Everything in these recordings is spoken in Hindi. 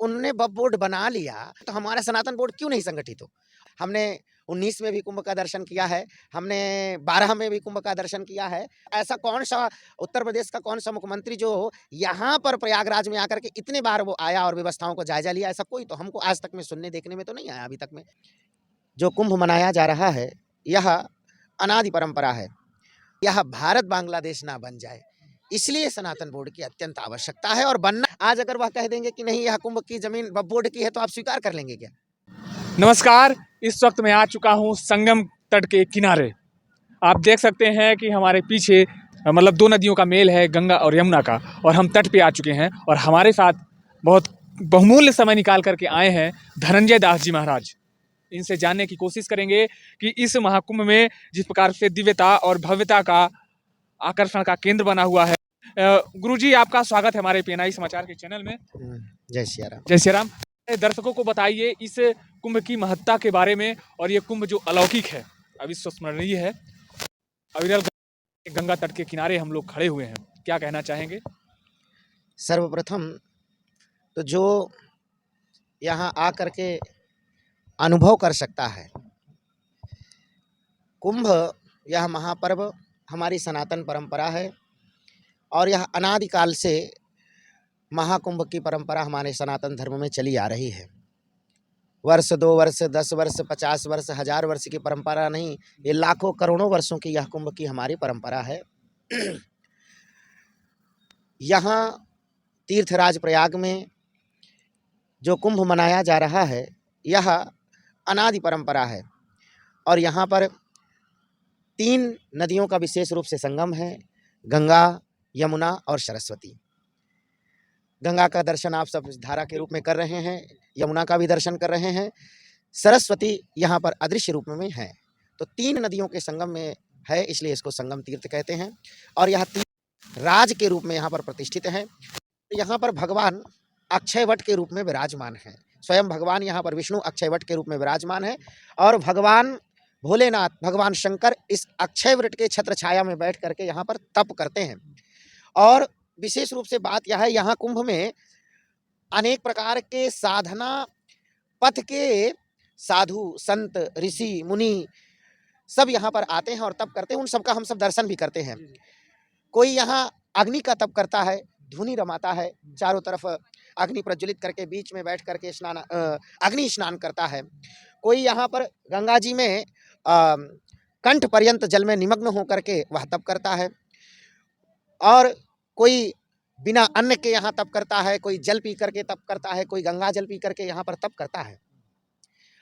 उन्होंने बोर्ड बना लिया तो हमारा सनातन बोर्ड क्यों नहीं संगठित हो? हमने 19 में भी कुंभ का दर्शन किया है, हमने 12 में भी कुंभ का दर्शन किया है। ऐसा कौन-सा उत्तर प्रदेश का कौन-सा मुख्यमंत्री जो यहाँ पर प्रयागराज में आकर के इतने बार वो आया और व्यवस्थाओं को जायज़ा लिया, ऐसा कोई तो हमको आज तक में सुनने देखने में तो नहीं आया अभी तक में। जो कुंभ मनाया जा रहा है, यह अनादि परंपरा है। यह भारत बांग्लादेश ना बन जाए, इसलिए सनातन बोर्ड की अत्यंत आवश्यकता है और बनना। आज अगर वह कह देंगे कि नहीं यह कुंभ की जमीन वक्फ बोर्ड की है, तो आप स्वीकार कर लेंगे क्या? नमस्कार, इस वक्त मैं आ चुका हूँ संगम तट के किनारे। आप देख सकते हैं कि हमारे पीछे मतलब दो नदियों का मेल है, गंगा और यमुना का, और हम तट पे आ चुके हैं और हमारे साथ बहुत बहुमूल्य समय निकाल करके आए हैं धनंजय दास जी महाराज। इनसे जानने की कोशिश करेंगे कि इस महाकुंभ में जिस प्रकार से दिव्यता और भव्यता का आकर्षण का केंद्र बना हुआ है। गुरुजी, आपका स्वागत है हमारे पीएनआई समाचार के चैनल में। जय श्री राम। जय श्री राम। दर्शकों को बताइए इस कुंभ की महत्ता के बारे में, और ये कुंभ जो अलौकिक है, अविस्मरणीय है। अविरल गंगा तट के किनारे हम लोग खड़े हुए हैं, क्या कहना चाहेंगे? सर्वप्रथम तो जो यहाँ आकर के अनुभव कर सकता है, कुंभ यह महापर्व हमारी सनातन परंपरा है और यह अनादिकाल से महाकुंभ की परंपरा हमारे सनातन धर्म में चली आ रही है। वर्ष 2 वर्ष 10 वर्ष 50 वर्ष 1000 वर्ष की परंपरा नहीं, ये लाखों करोड़ों वर्षों की यह कुंभ की हमारी परंपरा है। यहाँ तीर्थराज प्रयाग में जो कुंभ मनाया जा रहा है, यह अनादि परंपरा है और यहाँ पर 3 नदियों का विशेष रूप से संगम है, गंगा, यमुना और सरस्वती। गंगा का दर्शन आप सब धारा के रूप में कर रहे हैं, यमुना का भी दर्शन कर रहे हैं, सरस्वती यहाँ पर अदृश्य रूप में है। तो 3 नदियों के संगम में है, इसलिए इसको संगम तीर्थ कहते हैं और यह तीर्थ राज के रूप में यहाँ पर प्रतिष्ठित है। यहाँ पर भगवान अक्षयवट के रूप में विराजमान है। स्वयं भगवान यहाँ पर विष्णु अक्षयवट के रूप में विराजमान है और भगवान भोलेनाथ, भगवान शंकर इस अक्षयवट के छत्र छाया में बैठ करके यहाँ पर तप करते हैं। और विशेष रूप से बात यह है, यहाँ कुंभ में अनेक प्रकार के साधना पथ के साधु संत ऋषि मुनि सब यहाँ पर आते हैं और तप करते हैं। उन सबका हम सब दर्शन भी करते हैं। कोई यहाँ अग्नि का तप करता है, धुनी रमाता है, चारों तरफ अग्नि प्रज्वलित करके बीच में बैठ करके अग्नि स्नान करता है। कोई यहाँ पर गंगा जी में कंठ पर्यंत जल में निमग्न होकर के वह तप करता है और कोई बिना अन्न के यहाँ तप करता है, कोई जल पी करके तप करता है, कोई गंगा जल पी करके यहाँ पर तप करता है।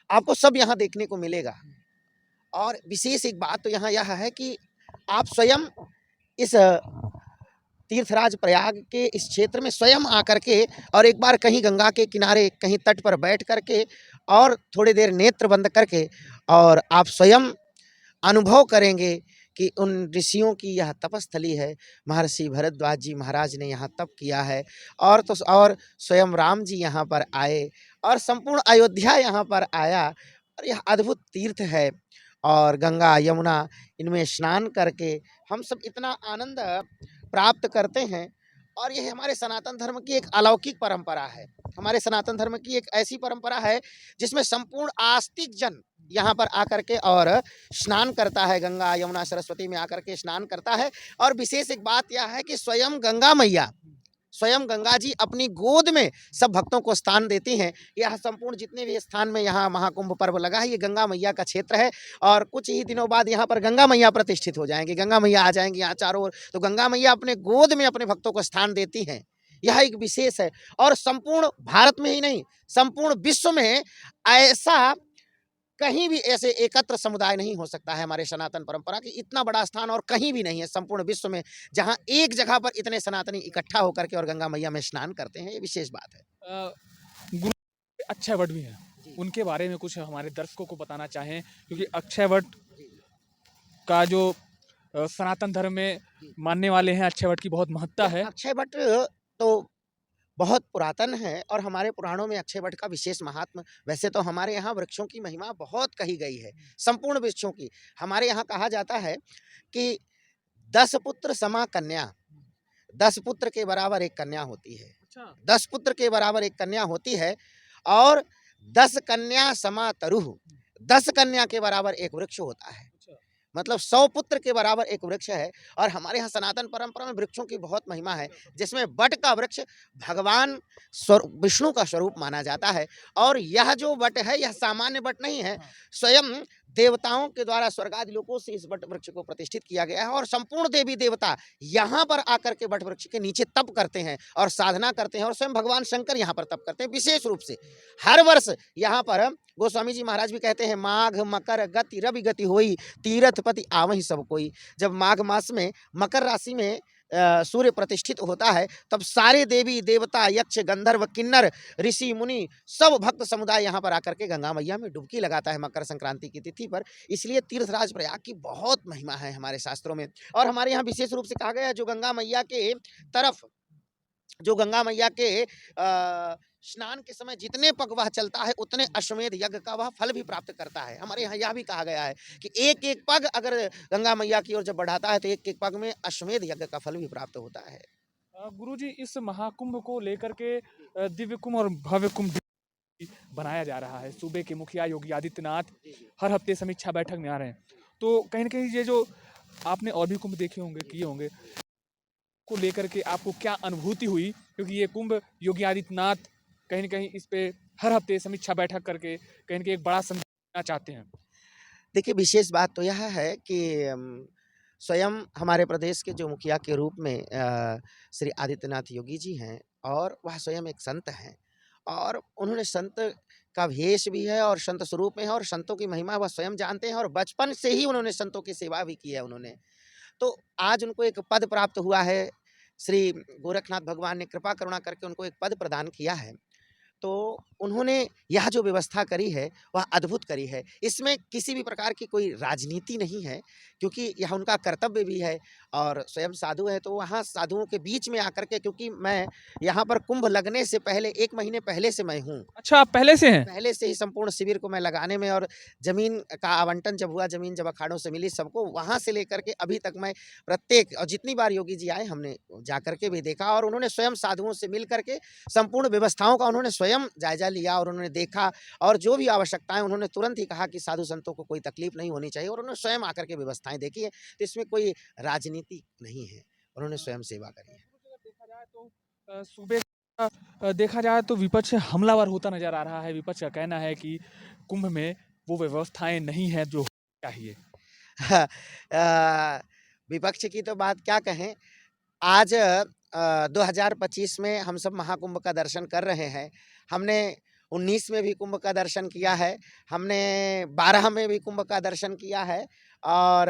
आपको सब यहाँ देखने को मिलेगा। और विशेष एक बात तो यहाँ यह है कि आप स्वयं इस तीर्थराज प्रयाग के इस क्षेत्र में स्वयं आकर के और एक बार कहीं गंगा के किनारे कहीं तट पर बैठ करके और थोड़ी देर नेत्र बंद करके और आप स्वयं अनुभव करेंगे कि उन ऋषियों की यह तपस्थली है। महर्षि भरद्वाज जी महाराज ने यहाँ तप किया है और स्वयं राम जी यहाँ पर आए और संपूर्ण अयोध्या यहाँ पर आया और यह अद्भुत तीर्थ है। और गंगा यमुना इनमें स्नान करके हम सब इतना आनंद प्राप्त करते हैं और यह हमारे सनातन धर्म की एक अलौकिक परंपरा है। हमारे सनातन धर्म की एक ऐसी परंपरा है जिसमें संपूर्ण आस्तिक जन यहाँ पर आकर के और स्नान करता है, गंगा यमुना सरस्वती में आकर के स्नान करता है। और विशेष एक बात यह है कि स्वयं गंगा मैया, स्वयं गंगा जी अपनी गोद में सब भक्तों को स्थान देती हैं। यह संपूर्ण जितने भी स्थान में यहाँ महाकुंभ पर्व लगा है, ये गंगा मैया का क्षेत्र है और कुछ ही दिनों बाद यहाँ पर गंगा मैया प्रतिष्ठित हो जाएंगी, गंगा मैया आ जाएंगी यहाँ चारों ओर। तो गंगा मैया अपने गोद में अपने भक्तों को स्थान देती हैं, यह एक विशेष है। और संपूर्ण भारत में ही नहीं, संपूर्ण विश्व में ऐसा कहीं भी ऐसे एकत्र समुदाय नहीं हो सकता है हमारे सनातन परंपरा की। इतना बड़ा स्थान और कहीं भी नहीं है संपूर्ण विश्व में जहां एक जगह पर इतने सनातनी इकट्ठा होकर के और गंगा मैया में स्नान करते हैं। ये विशेष बात है। गुरु अक्षयवट भी हैं, उनके बारे में कुछ हमारे दर्शकों को बताना चाहें, क्योंकि अक्षयवट का जो सनातन धर्म में मानने वाले हैं, अक्षयवट की बहुत महत्ता है। अक्षयवट तो बहुत पुरातन है और हमारे पुराणों में अक्षयवट का विशेष महात्म। वैसे तो हमारे यहाँ वृक्षों की महिमा बहुत कही गई है, संपूर्ण वृक्षों की। हमारे यहाँ कहा जाता है कि 10 पुत्र समा कन्या, 10 पुत्र के बराबर एक कन्या होती है। अच्छा। 10 पुत्र के बराबर एक कन्या होती है और 10 कन्या समा तरुः, 10 कन्या के बराबर एक वृक्ष होता है। अच्छा। मतलब 100 पुत्र के बराबर एक वृक्ष है। और हमारे यहाँ सनातन परंपरा में वृक्षों की बहुत महिमा है, जिसमें वट का वृक्ष भगवान विष्णु का स्वरूप माना जाता है। और यह जो वट है, यह सामान्य वट नहीं है, हाँ। स्वयं देवताओं के द्वारा स्वर्गादि लोकों से इस वट वृक्ष को प्रतिष्ठित किया गया है। और संपूर्ण देवी देवता यहाँ पर आकर के वट वृक्ष के नीचे तप करते हैं और साधना करते हैं। और स्वयं भगवान शंकर यहाँ पर तप करते हैं विशेष रूप से। हर वर्ष यहाँ पर गोस्वामी जी महाराज भी कहते हैं, माघ मकर गति रवि गति होई, तीर्थपति आवहीं सब कोई। जब माघ मास में मकर राशि में सूर्य प्रतिष्ठित होता है, तब सारे देवी देवता यक्ष गंधर्व किन्नर ऋषि मुनि सब भक्त समुदाय यहाँ पर आकर के गंगा मैया में डुबकी लगाता है मकर संक्रांति की तिथि पर। इसलिए तीर्थराज प्रयाग की बहुत महिमा है हमारे शास्त्रों में। और हमारे यहाँ विशेष रूप से कहा गया है, जो गंगा मैया के तरफ, जो गंगा मैया के स्नान के समय जितने पग वह चलता है, उतने अश्वमेध यज्ञ का वह फल भी प्राप्त करता है। हमारे यहाँ यह भी कहा गया है कि एक एक पग अगर गंगा मैया की ओर जब बढ़ाता है, तो एक एक पग में अश्वमेध यज्ञ का फल भी प्राप्त होता है। गुरुजी, इस महाकुंभ को लेकर के दिव्य कुंभ और भव्य कुंभ बनाया जा रहा है। सूबे के मुखिया योगी आदित्यनाथ हर हफ्ते समीक्षा बैठक में आ रहे हैं। तो कहीं न कहीं ये जो आपने और भी कुंभ देखे होंगे, किए होंगे, को लेकर के आपको क्या अनुभूति हुई? क्योंकि ये कुंभ योगी आदित्यनाथ कहीं न कहीं इस पे हर हफ्ते समीक्षा बैठक करके कहीं न कहीं एक बड़ा संदेश देना चाहते हैं। देखिए, विशेष बात तो यह है कि स्वयं हमारे प्रदेश के जो मुखिया के रूप में श्री आदित्यनाथ योगी जी हैं, और वह स्वयं एक संत हैं। और उन्होंने संत का भेष भी है और संत स्वरूप में है, और संतों की महिमा वह स्वयं जानते हैं। और बचपन से ही उन्होंने संतों की सेवा भी की है उन्होंने। तो आज उनको एक पद प्राप्त हुआ है। श्री गोरखनाथ भगवान ने कृपा करुणा करके उनको एक पद प्रदान किया है। तो उन्होंने यह जो व्यवस्था करी है, वह अद्भुत करी है। इसमें किसी भी प्रकार की कोई राजनीति नहीं है, क्योंकि यह उनका कर्तव्य भी है। और स्वयं साधु है, तो वहाँ साधुओं के बीच में आकर के, क्योंकि मैं यहाँ पर कुंभ लगने से पहले 1 महीने पहले से मैं हूँ। अच्छा, आप पहले से हैं? पहले से ही संपूर्ण शिविर को मैं लगाने में, और ज़मीन का आवंटन जब हुआ, ज़मीन जब अखाड़ों से मिली सबको, वहाँ से लेकर के अभी तक मैं प्रत्येक, और जितनी बार योगी जी आए, हमने जाकर के भी देखा। और उन्होंने स्वयं साधुओं से मिल करके संपूर्ण व्यवस्थाओं का उन्होंने स्वयं जायजा लिया, और उन्होंने देखा। और जो भी आवश्यकताएं, उन्होंने तुरंत ही कहा कि साधु संतों को कोई तकलीफ नहीं होनी चाहिए, और उन्होंने स्वयं आकर के व्यवस्थाएं देखी है। तो इसमें कोई राजनीति नहीं है, उन्होंने स्वयं सेवा करी है। देखा जाए तो सूबे का देखा जाए तो विपक्ष हमलावर होता नजर आ रहा है। विपक्ष का कहना है कि कुंभ में वो व्यवस्थाएं नहीं है जो चाहिए। विपक्ष की तो बात क्या कहें। आज 2025 में हम सब महाकुंभ का दर्शन कर रहे हैं। हमने 19 में भी कुंभ का दर्शन किया है, हमने 12 में भी कुंभ का दर्शन किया है। और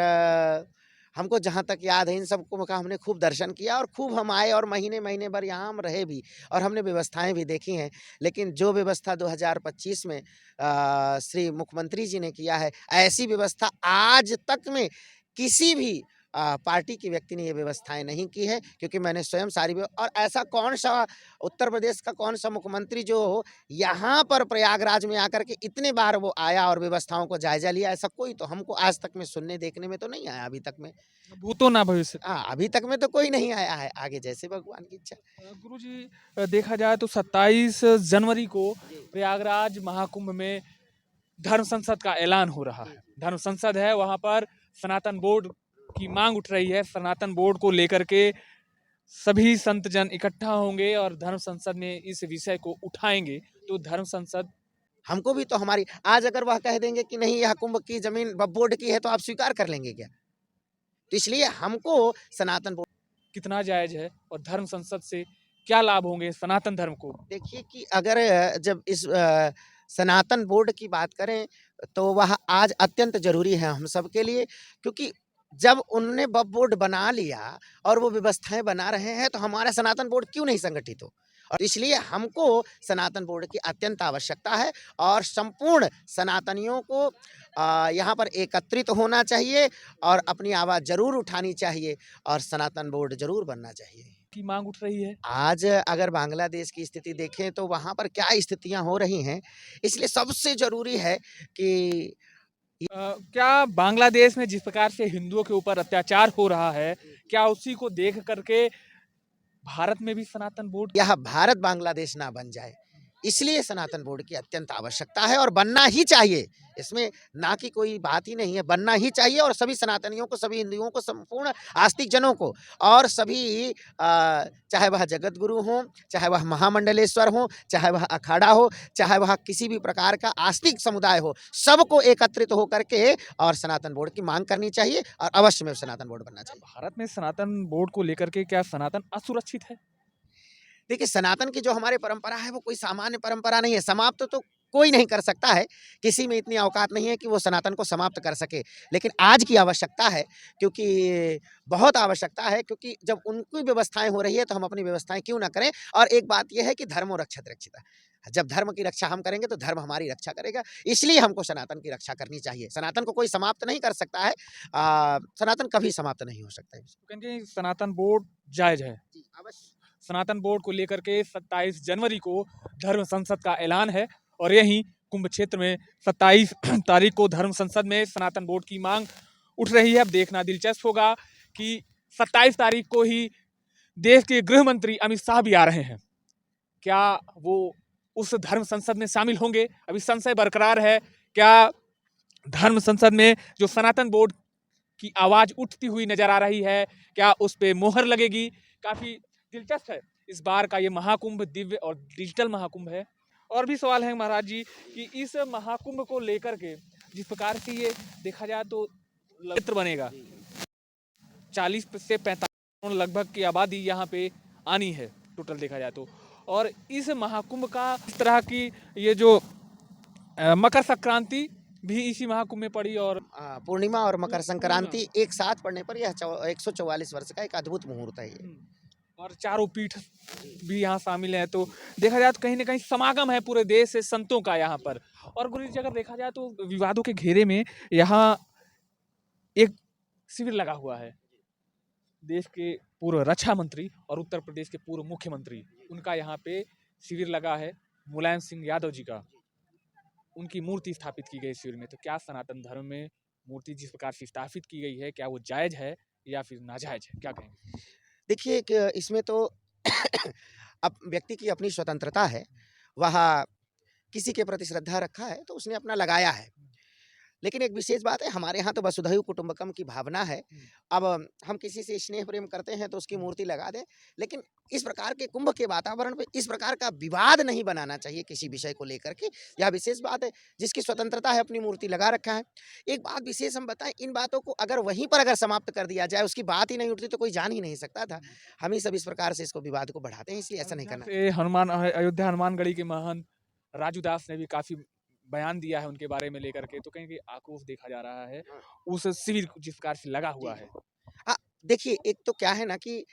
हमको जहाँ तक याद है, इन सब कुंभ का हमने खूब दर्शन किया, और खूब हम आए, और महीने-महीने भर यहाँ हम रहे भी, और हमने व्यवस्थाएँ भी देखी हैं। लेकिन जो व्यवस्था 2025 में श्री मुख्यमंत्री जी ने किया है, ऐसी व्यवस्था आज तक में किसी भी पार्टी के व्यक्ति ने ये व्यवस्थाएँ नहीं की है। क्योंकि मैंने स्वयं सारी और ऐसा कौन-सा उत्तर प्रदेश का कौन-सा मुख्यमंत्री जो यहाँ पर प्रयागराज में आकर के इतने बार वो आया और व्यवस्थाओं को जायज़ा लिया, ऐसा कोई तो हमको आज तक में सुनने देखने में तो नहीं आया अभी तक में। भूतो ना भविष्य। हाँ, अभी तक में तो कोई नहीं आया है, आगे जैसे भगवान की इच्छा। गुरुजी, देखा जाए तो 27 जनवरी को प्रयागराज महाकुंभ में धर्म संसद का ऐलान हो रहा है। धर्म संसद है, वहाँ पर सनातन बोर्ड की मांग उठ रही है। सनातन बोर्ड को लेकर के सभी संत जन इकट्ठा होंगे और धर्म संसद में इस विषय को उठाएंगे। तो धर्म संसद हमको भी तो हमारी, आज अगर वह कह देंगे कि नहीं, यह कुंभ की जमीन बोर्ड की है, तो आप स्वीकार कर लेंगे क्या? तो इसलिए हमको सनातन बोर्ड कितना जायज है और धर्म संसद से क्या लाभ होंगे सनातन धर्म को? देखिए कि अगर जब इस सनातन बोर्ड की बात करें, तो वह आज अत्यंत ज़रूरी है हम सब के लिए। क्योंकि जब उन्होंने वक्फ बोर्ड बना लिया और वो व्यवस्थाएं बना रहे हैं, तो हमारा सनातन बोर्ड क्यों नहीं संगठित हो? और इसलिए हमको सनातन बोर्ड की अत्यंत आवश्यकता है, और संपूर्ण सनातनियों को यहाँ पर एकत्रित होना चाहिए, और अपनी आवाज़ ज़रूर उठानी चाहिए, और सनातन बोर्ड ज़रूर बनना चाहिए। की मांग उठ रही है। आज अगर बांग्लादेश की स्थिति देखें, तो वहाँ पर क्या स्थितियाँ हो रही हैं, इसलिए सबसे ज़रूरी है कि क्या बांग्लादेश में जिस प्रकार से हिंदुओं के ऊपर अत्याचार हो रहा है, क्या उसी को देख करके भारत में भी सनातन बोर्ड यह भारत बांग्लादेश ना बन जाए, इसलिए सनातन बोर्ड की अत्यंत आवश्यकता है और बनना ही चाहिए। इसमें ना की कोई बात ही नहीं है, बनना ही चाहिए और सभी सनातनियों को, सभी हिंदुओं को, संपूर्ण आस्तिक जनों को और सभी चाहे वह जगत गुरु हों, चाहे वह महामंडलेश्वर हों, चाहे वह अखाड़ा हो, चाहे वह किसी भी प्रकार का आस्तिक समुदाय हो, सबको एकत्रित होकर के और सनातन बोर्ड की मांग करनी चाहिए और अवश्य में सनातन बोर्ड बनना चाहिए। भारत में सनातन बोर्ड को लेकर के क्या सनातन असुरक्षित है? देखिए, सनातन की जो हमारे परंपरा है वो कोई सामान्य परंपरा नहीं है, समाप्त तो कोई नहीं कर सकता है, किसी में इतनी औकात नहीं है कि वो सनातन को समाप्त कर सके। लेकिन आज की आवश्यकता है, क्योंकि बहुत आवश्यकता है, क्योंकि जब उनकी व्यवस्थाएँ हो रही है तो हम अपनी व्यवस्थाएँ क्यों ना करें। और एक बात ये है कि धर्मो रक्षत रक्षिता, जब धर्म की रक्षा हम करेंगे तो धर्म हमारी रक्षा करेगा, इसलिए हमको सनातन की रक्षा करनी चाहिए। सनातन को कोई समाप्त नहीं कर सकता है, सनातन कभी समाप्त नहीं हो सकता है। तो कहेंगे सनातन बोर्ड जायज है। जी, अवश्य। सनातन बोर्ड को लेकर के 27 जनवरी को धर्म संसद का ऐलान है और यही कुंभ क्षेत्र में 27 तारीख को धर्म संसद में सनातन बोर्ड की मांग उठ रही है। अब देखना दिलचस्प होगा कि 27 तारीख को ही देश के गृह मंत्री अमित शाह भी आ रहे हैं। क्या वो उस धर्म संसद में शामिल होंगे? अभी संशय बरकरार है। क्या धर्म संसद में जो सनातन बोर्ड की आवाज उठती हुई नजर आ रही है, क्या उस पे मोहर लगेगी? काफी दिलचस्प है इस बार का ये महाकुंभ, दिव्य और डिजिटल महाकुंभ है। और भी सवाल है महाराज जी कि इस महाकुंभ को लेकर के जिस प्रकार से ये देखा जाए तो क्षेत्र बनेगा, 40 से 45 लगभग की आबादी यहाँ पे आनी है टोटल देखा जाए तो। और इस महाकुंभ का इस तरह की ये जो मकर संक्रांति भी इसी महाकुंभ में पड़ी और पूर्णिमा और मकर संक्रांति एक साथ पड़ने पर यह 144 वर्ष का एक अद्भुत मुहूर्त है ये। और चारों पीठ भी यहाँ शामिल है, तो देखा जाए तो कहीं ना कहीं समागम है पूरे देश से संतों का यहाँ पर। और गुरु जी अगर देखा जाए तो विवादों के घेरे में यहाँ एक शिविर लगा हुआ है। देश के पूर्व रक्षा मंत्री और उत्तर प्रदेश के पूर्व मुख्यमंत्री, उनका यहाँ पे शिविर लगा है, मुलायम सिंह यादव जी का। उनकी मूर्ति स्थापित की गई शिविर में। तो क्या सनातन धर्म में मूर्ति जिस प्रकार से स्थापित की गई है, क्या वो जायज है या फिर नाजायज है? क्या कहेंगे? देखिए कि इसमें तो अब व्यक्ति की अपनी स्वतंत्रता है, वह किसी के प्रति श्रद्धा रखा है तो उसने अपना लगाया है। लेकिन एक विशेष बात है, हमारे यहाँ तो वसुधैव कुटुंबकम की भावना है। अब हम किसी से स्नेह प्रेम करते हैं तो उसकी मूर्ति लगा दें, लेकिन इस प्रकार के कुंभ के वातावरण में इस प्रकार का विवाद नहीं बनाना चाहिए किसी विषय को लेकर के। यह विशेष बात है, जिसकी स्वतंत्रता है अपनी मूर्ति लगा रखा है। एक बात विशेष हम बताएं, इन बातों को अगर वहीं पर अगर समाप्त कर दिया जाए, उसकी बात ही नहीं उठती तो कोई जान ही नहीं सकता था। हम ही सब इस प्रकार से इसको विवाद को बढ़ाते हैं, इसलिए ऐसा नहीं करना। अयोध्या हनुमानगढ़ी के महंत राजू दास ने भी काफी बयान दिया है उनके बारे में लेकर के, तो कहीं कि आक्रोश देखा जा रहा है उस शिविर जिस प्रकार से लगा हुआ है। देखिए, एक तो क्या है ना कि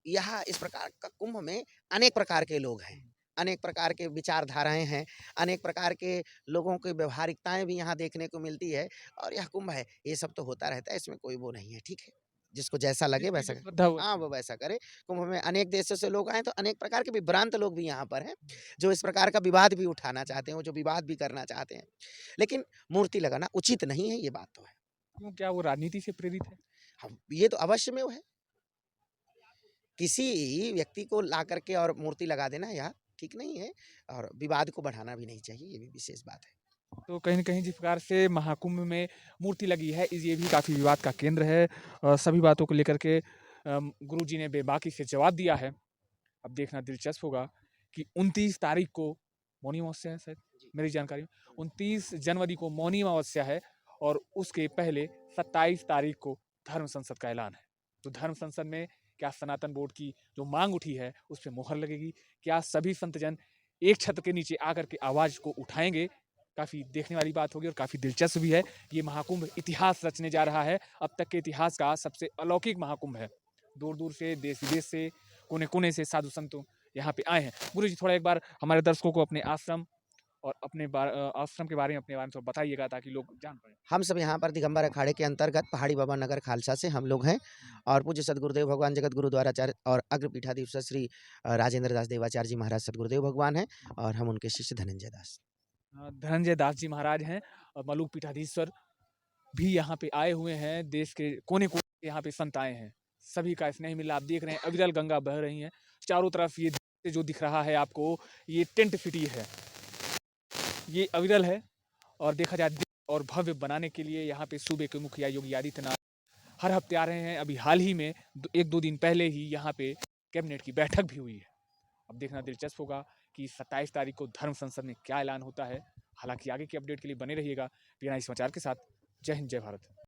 यह इस प्रकार का कुंभ में अनेक प्रकार के लोग हैं, अनेक प्रकार के विचारधाराएं हैं, अनेक प्रकार के लोगों की व्यवहारिकताएं भी यहाँ देखने को मिलती है। और यह कुंभ है, ये सब तो होता रहता है, इसमें कोई वो नहीं है, ठीक है। जिसको जैसा लगे वैसा हाँ, वो वैसा करे। कुंभ में अनेक देशों से लोग आए तो अनेक प्रकार के विभ्रांत लोग भी यहाँ पर हैं, जो इस प्रकार का विवाद भी उठाना चाहते हैं, जो विवाद भी करना चाहते हैं। लेकिन मूर्ति लगाना उचित नहीं है, ये बात तो है। क्यों, क्या वो राजनीति से प्रेरित है? हम ये तो अवश्य में वो है, किसी व्यक्ति को ला करके और मूर्ति लगा देना यह ठीक नहीं है और विवाद को बढ़ाना भी नहीं चाहिए, ये भी विशेष बात है। तो कहीं न कहीं जिस प्रकार से महाकुंभ में मूर्ति लगी है, ये भी काफ़ी विवाद का केंद्र है। सभी बातों को लेकर के गुरुजी ने बेबाकी से जवाब दिया है। अब देखना दिलचस्प होगा कि 29 तारीख को मौनी अमावस्या है शायद, मेरी जानकारी में 29 जनवरी को मौनी अमावस्या है और उसके पहले 27 तारीख को धर्म संसद का ऐलान है। तो धर्म संसद में क्या सनातन बोर्ड की जो मांग उठी है उस पर मोहर लगेगी? क्या सभी संतजन एक छत के नीचे आकर के आवाज को उठाएंगे? काफ़ी देखने वाली बात होगी और काफ़ी दिलचस्प भी है। ये महाकुंभ इतिहास रचने जा रहा है, अब तक के इतिहास का सबसे अलौकिक महाकुंभ है। दूर-दूर से, देश-विदेश से, कोने-कोने से साधु संत यहाँ पे आए हैं। गुरुजी थोड़ा एक बार हमारे दर्शकों को अपने आश्रम और अपने आश्रम के बारे में, अपने बारे में थोड़ा बताइएगा ताकि लोग जान पाएँ। हम सब यहाँ पर दिगंबर अखाड़े के अंतर्गत पहाड़ी बाबा नगर खालसा से हम लोग हैं और पूज्य सदगुरुदेव भगवान जगत गुरु द्वाराचार्य और अग्र पीठाधीश्वर श्री राजेंद्र दास देवाचार्य जी महाराज सदगुरुदेव भगवान हैं और हम उनके शिष्य धनंजय दास। धनंजय दास जी महाराज हैं और मलुक पीठाधीश्वर भी यहाँ पे आए हुए हैं। देश के कोने-कोने से यहाँ पे संत आए हैं। सभी का स्नेह मिला। आप देख रहे हैं अविरल गंगा बह रही है चारों तरफ। ये जो दिख रहा है आपको, ये टेंट सिटी है, ये अविरल है। और देखा जाए और भव्य बनाने के लिए यहाँ पे सूबे के मुखिया योगी आदित्यनाथ हर हफ्ते आ रहे हैं। अभी हाल ही में 1-2 दिन पहले ही यहाँ पे कैबिनेट की बैठक भी हुई है। अब देखना दिलचस्प होगा कि 27 तारीख को धर्म संसद में क्या ऐलान होता है। हालांकि आगे की अपडेट के लिए बने रहिएगा PNI समाचार के साथ। जय हिंद, जय भारत।